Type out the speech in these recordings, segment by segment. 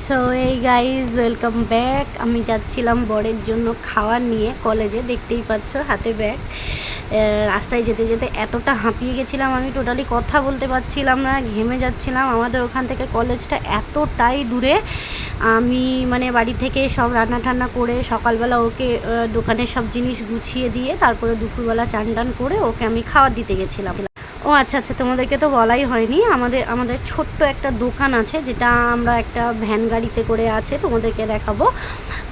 So এই guys welcome back. আমি যাচ্ছিলাম বরের জন্য খাবার নিয়ে কলেজে, দেখতেই পাচ্ছ হাতে ব্যাগ। রাস্তায় যেতে যেতে এতটা হাঁপিয়ে গেছিলাম, আমি টোটালি কথা বলতে পারছিলাম না, ঘেমে যাচ্ছিলাম। আমাদের ওখান থেকে কলেজটা এতটাই দূরে। আমি বাড়ি থেকে সব রান্না টান্না করে সকালবেলা ওকে দোকানের সব জিনিস গুছিয়ে দিয়ে তারপরে দুপুরবেলা চান টান করে ওকে আমি খাবার দিতে গেছিলাম। ও আচ্ছা আচ্ছা, তোমাদেরকে তো বলাই হয়নি, আমাদের ছোট্ট একটা দোকান আছে, যেটা আমরা একটা ভ্যান গাড়িতে করে আছে, তোমাদেরকে দেখাবো।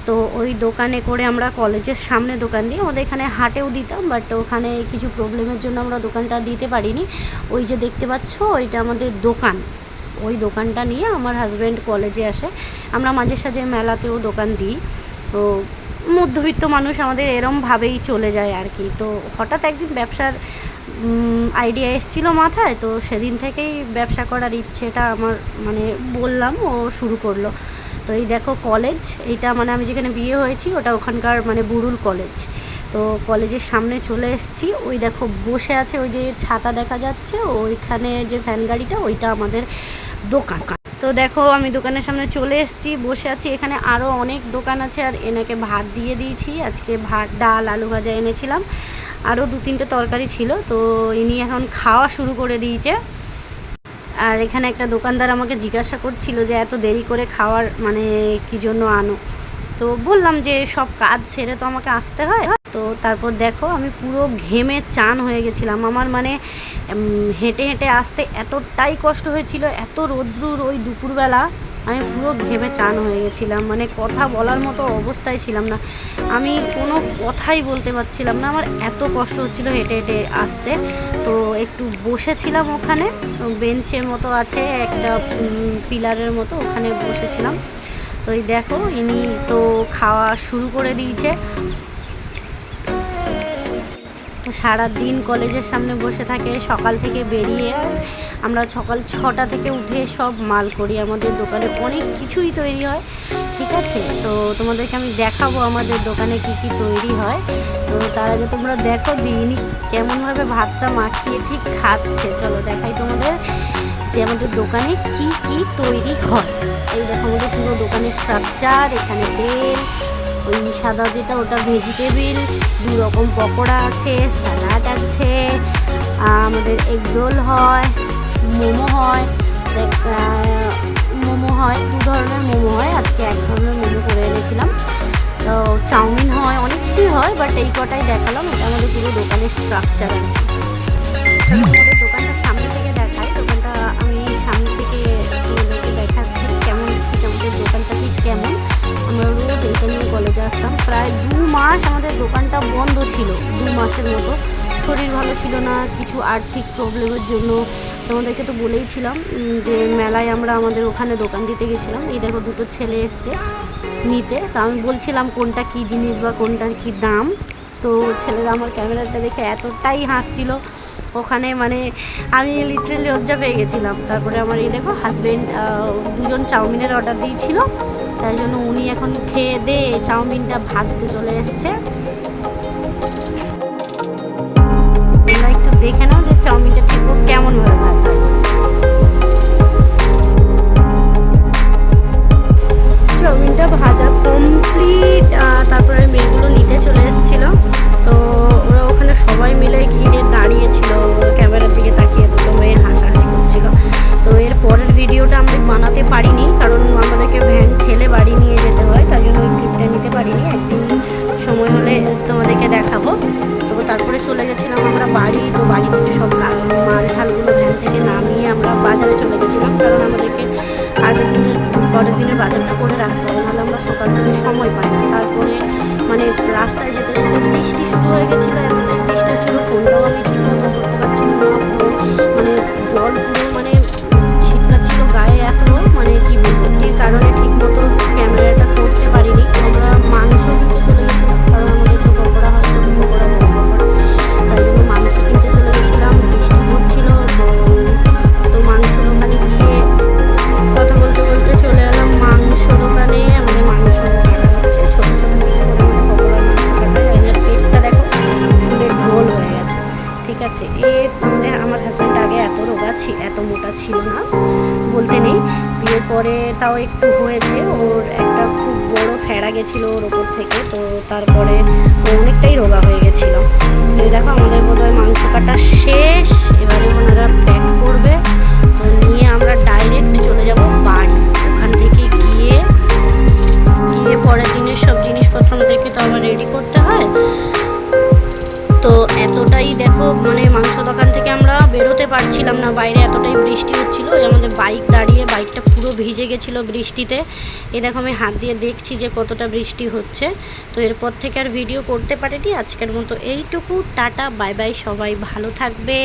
তো ওই দোকানে করে আমরা কলেজের সামনে দোকান দিই। আমাদের এখানে হাটেও দিতাম, বাট ওখানে কিছু প্রবলেমের জন্য আমরা দোকানটা দিতে পারিনি। ওই যে দেখতে পাচ্ছ ওইটা আমাদের দোকান। ওই দোকানটা নিয়ে আমার হাজব্যান্ড কলেজে আসে। আমরা মাঝে সাঝে মেলাতেও দোকান দিই। তো মধ্যবিত্ত মানুষ আমাদের এরমভাবেই চলে যায় আর কি। তো হঠাৎ একদিন ব্যবসার আইডিয়া এসেছিলো মাথায়, তো সেদিন থেকেই ব্যবসা করার ইচ্ছেটা আমার বললাম, ও শুরু করলো। তো এই দেখো কলেজ, এইটা আমি যেখানে বিয়ে হয়েছি ওটা ওখানকার বুরুল কলেজ। তো কলেজের সামনে চলে এসেছি। ওই দেখো বসে আছে, ওই যে ছাতা দেখা যাচ্ছে, ওইখানে যে ভ্যান গাড়িটা ওইটা আমাদের দোকান। তো দেখো আমি দোকানের সামনে চলে এসেছি, বসে আছি। এখানে আরও অনেক দোকান আছে, আর এনাকে ভাত দিয়ে দিয়েছি। আজকে ভাত, ডাল, আলু ভাজা এনেছিলাম, আরও 2-3টে তরকারি ছিল। তো ইনি এখন খাওয়া শুরু করে দিয়েছে। আর এখানে একটা দোকানদার আমাকে জিজ্ঞাসা করছিল যে এত দেরি করে খাওয়ার কী জন্য আনো। তো বললাম যে সব কাজ সেরে তো আমাকে আসতে হয়। তো তারপর দেখো আমি পুরো ঘেমে চান হয়ে গেছিলাম। আমার হেঁটে হেঁটে আসতে এতটাই কষ্ট হয়েছিল, এত রৌদ্রুর ওই দুপুরবেলা আমি পুরো ঘেমে চান হয়ে গেছিলাম। কথা বলার মতো অবস্থায় ছিলাম না, আমি কোনো কথাই বলতে পারছিলাম না, আমার এত কষ্ট হচ্ছিল হেঁটে হেঁটে আসতে। তো একটু বসেছিলাম ওখানে, বেঞ্চের মতো আছে একটা পিলারের মতো, ওখানে বসেছিলাম। তো এই দেখো ইনি তো খাওয়া শুরু করে দিয়েছে। তো সারাদিন কলেজের সামনে বসে থাকে, সকাল থেকে বেরিয়ে আমরা সকাল 6টা থেকে উঠে সব মাল করি। আমাদের দোকানে অনেক কিছুই তৈরি হয়, ঠিক আছে। তো তোমাদেরকে আমি দেখাবো আমাদের দোকানে কি কি তৈরি হয়। তো তার আগে তোমরা দেখো যে ইনি কেমনভাবে ভাতটা মাখিয়ে ঠিক খাচ্ছে। চলো দেখাই তোমাদের যে আমাদের দোকানে কি কি তৈরি হয়। এই দেখো আমাদের পুরো দোকানের স্ট্রাকচার। এখানে তেল, ওই সাদা যেটা ওটা ভেজিটেবিল, 2 রকম পকোড়া আছে, স্যালাড আছে, আমাদের এগ রোল হয়, মোমো হয়, 2 ধরনের মোমো হয়। আজকে 1 ধরনের মোমো করে এনেছিলাম। তো চাউমিন হয়, অনেক কিছুই হয়, বাট এই কটাই দেখালাম। এটা আমাদের পুরো দোকানের স্ট্রাকচার আর কি। আমাদের দোকানটা সামনে থেকে দেখাই। দোকানটা আমি সামনে থেকে তোমাদেরকে দেখাচ্ছি কেমন, ঠিক আমাদের দোকানটা ঠিক কেমন। আমরা রোজ এটা নিয়ে কলেজে আসতাম। প্রায় 2 মাস আমাদের দোকানটা বন্ধ ছিল, 2 মাসের মতো। শরীর ভালো ছিল না, কিছু আর্থিক প্রবলেমের জন্য। তোমাদেরকে তো বলেইছিলাম যে মেলায় আমরা আমাদের ওখানে দোকান দিতে গেছিলাম। এই দেখো 2টো ছেলে এসছে নিতে। তো আমি বলছিলাম কোনটা কী জিনিস বা কোনটার কী দাম। তো ছেলেরা আমার ক্যামেরাটা দেখে এতটাই হাসছিল ওখানে, আমি লিটারেলি লজ্জা পেয়ে গেছিলাম। তারপরে আমার এই দেখো হাজব্যান্ড 2জন চাউমিনের অর্ডার দিয়েছিল, তাই জন্য উনি এখন খেয়ে দিয়ে চাউমিনটা ভাজতে চলে এসছে। তোমরা একটু দেখে নাও যে চাউমিনটা ঠিক কেমনভাবে ভাজা হয়। চাউমিনটা ভাজা কমপ্লিট। তারপরে মেয়েগুলো নিতে চলে এসেছিল। তো ওরা ওখানে সবাই মিলে ঘিরে দাঁড়িয়েছিল, ক্যামেরার দিকে তাকিয়ে দুটো মেয়ে হাসাহাসি করছিল। তো এর পরের ভিডিওটা আমরা বানাতে পারিনি, কারণ আমাদেরকে ভ্যান ঠেলে বাড়ি নিয়ে যেতে হয়, তাই জন্য ওই ক্লিপটা নিতে পারিনি। একদিন সময় হলে তোমাদেরকে দেখাবো। তো তারপরে চলে গেছিলাম আমরা বাড়ি। তো বাড়ি থেকে সব মাল ঢালগুলো ভ্যান থেকে নামিয়ে আমরা বাজারে চলে গেছিলাম, কারণ আমাদেরকে পরের দিনের বাজারটা করে রাখতে হবে, নাহলে আমরা সকাল থেকে সময় পাই না। তারপরে রাস্তায় যেতে যেতে বৃষ্টি শুরু হয়ে গেছিলো, এতটাই বৃষ্টি ছিল ফোনটাও আমি ঠিক মতো ধরতে পারছিলাম না। পুরো জল পুরো ছিটকাচ্ছিল গায়ে, এত কি বৃষ্টির কারণে ঠিক মতো ক্যামেরাটা করতে পারিনি। আমরা মাংস কিনতে চলে গেছিলাম, কারণ আমাদের তো পকোড়া হয়, ছোটো পকোড়া, বড় পকোড়া, তাই জন্য মাংস কিনতে চলে গেছিলাম। বৃষ্টি পড়ছিল, তো মাংসের দোকানে গিয়ে কথা বলতে বলতে চলে এলাম মাংস দোকানে। আমাদের মাংস কাটা হচ্ছে, ছোটো ছোটো পিস করে পকোড়ার মাংস কাটা। এর পেটটা দেখো ফুলের ঢোল হয়ে গেছে, ঠিক আছে। আমার হাজব্যান্ড আগে এত রোগা এত মোটা হয়েছে, ওর একটা খুব বড় ফেড়া গেছিলো ওর ওপর থেকে, তো তারপরে ও অনেকটাই রোগা হয়ে গেছিলো। তো এই দেখো আমাদের বোধহয় মাংস কাটা শেষ, এবারে ওনারা প্যাক করবে। তো নিয়ে আমরা ডাইরেক্ট চলে যাব বাড়ি। ওখান থেকে গিয়ে পরের দিনের সব জিনিসপত্র আমাদেরকে তো আবার রেডি করতে হয়। তো এতটাই দেখো মানে মাংস দোকান থেকে আমরা বেরোতে পারছিলাম না, বাইরে এতটাই বৃষ্টি হচ্ছিলো। ওই আমাদের বাইক দাঁড়িয়ে, বাইকটা পুরো ভিজে গেছিলো বৃষ্টিতে। এই দেখো আমি হাত দিয়ে দেখছি যে কতটা বৃষ্টি হচ্ছে। তো এরপর থেকে আর ভিডিও করতে পারিনি। আজকের মতো এইটুকু, টাটা বাই বাই, সবাই ভালো থাকবে।